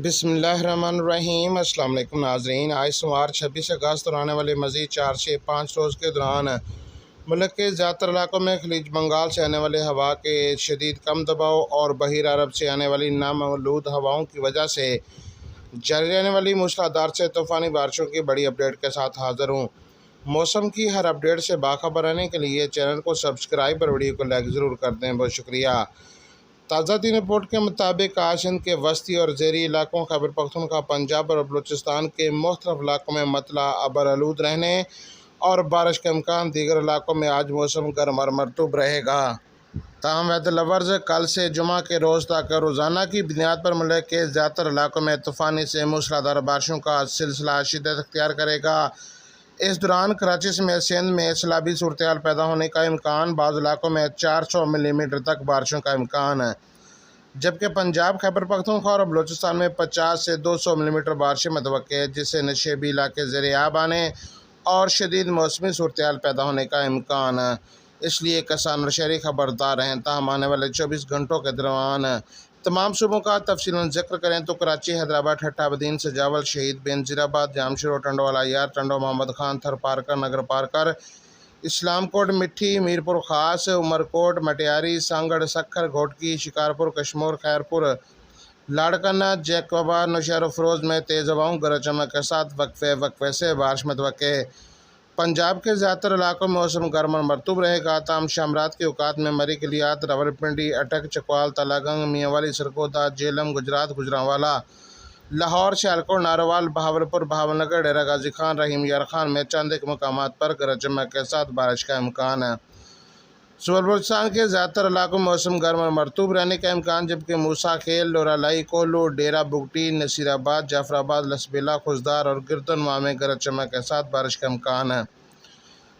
بسم اللہ الرحمن الرحیم۔ السلام علیکم ناظرین، آج سوموار 26 اگست اور آنے والے مزید 4 سے 5 روز کے دوران ملک کے زیادہ تر علاقوں میں خلیج بنگال سے آنے والے ہوا کے شدید کم دباؤ اور بحیرہ عرب سے آنے والی نامعلوم ہوائوں کی وجہ سے جاری رہنے والی موسلادھار سے طوفانی بارشوں کی بڑی اپڈیٹ کے ساتھ حاضر ہوں۔ موسم کی ہر اپڈیٹ سے باخبر رہنے کے لیے چینل کو سبسکرائب اور ویڈیو کو لائک ضرور کر دیں۔ بہت شکریہ۔ تازہ ترین رپورٹ کے مطابق آج سندھ کے وسطی اور زیریں علاقوں، خیبر پختونخوا، پنجاب اور بلوچستان کے مختلف علاقوں میں مطلع ابر آلود رہنے اور بارش کا امکان۔ دیگر علاقوں میں آج موسم گرم اور مرطوب رہے گا۔ تاہم ویدر لورز کل سے جمعہ کے روز تک روزانہ کی بنیاد پر ملک کے زیادہ تر علاقوں میں طوفانی سے موسلادھار بارشوں کا سلسلہ شدت اختیار کرے گا۔ اس دوران کراچی سمیت سندھ میں سیلابی صورتحال پیدا ہونے کا امکان، بعض علاقوں میں 400 ملی میٹر تک بارشوں کا امکان، جبکہ پنجاب، خیبر پختونخوا اور بلوچستان میں 50 سے 200 ملی میٹر بارشیں متوقع ہے، جس سے نشیبی علاقے زیر آب آنے اور شدید موسمی صورتحال پیدا ہونے کا امکان۔ اس لیے کسان اور شہری خبردار رہیں۔ تاہم آنے والے 24 گھنٹوں کے دوران تمام صوبوں کا تفصیلاً ذکر کریں تو کراچی، حیدرآباد، ٹھٹہ بدین، سجاول، شہید، بینظیر آباد، جامشورو، ٹنڈوالہ یار، ٹنڈو محمد خان، تھر پارکر، نگر پارکر، اسلام کوٹ، مٹھی، میرپور خاص، عمرکوٹ، مٹیاری، سانگڑ، سکھر، گھوٹکی، شکارپور، کشمور، خیرپور، لاڑکانہ، جیکوباد، نوشہر و فروز میں تیز ہوائوں، گرج چمک کے ساتھ وقفے سے بارش متوقع ہے۔ پنجاب کے زیادہ تر علاقوں میں موسم گرم اور مرطوب رہے گا۔ تاہم شام رات کے اوقات میں مری کلیات، راولپنڈی، اٹک، چکوال، تلہ گنگ، میاں والی، سرگودا، جہلم، گجرات، گوجرانوالا، لاہور، سیالکوٹ، ناروال، بہاولپور، بہاول نگر، ڈیرہ غازی خان، رحیم یار خان میں چند ایک مقامات پر گرج چمک کے ساتھ بارش کا امکان ہے۔ صوبہ بلوچستان کے زیادہ تر علاقوں میں موسم گرم اور مرطوب رہنے کا امکان، جبکہ موسیٰ کھیل، لورالائی، کولو، ڈیرہ بگٹی، نصیر آباد، جعفر آباد، لسبیلا، خوزدار اور گردنواں میں گرج چمک کے ساتھ بارش کا امکان ہے۔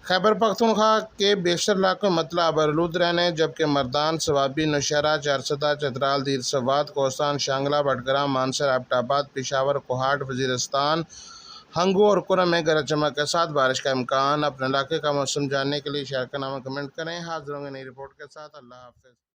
خیبر پختونخوا کے بیشتر علاقوں میں مطلع ابر آلود رہنے، جبکہ مردان، صوابی، نوشہرہ، چارسدہ، چترال، دیر سوات، کوہستان، شانگلہ، بٹگرام، مانسر، ایبٹ آباد، پشاور، کوہاٹ، وزیرستان، ہنگو اور کرم میں گرج چمک کے ساتھ بارش کا امکان۔ اپنے علاقے کا موسم جاننے کے لیے شہر کا نام کمنٹ کریں۔ حاضر ہوں گے نئی رپورٹ کے ساتھ۔ اللہ حافظ۔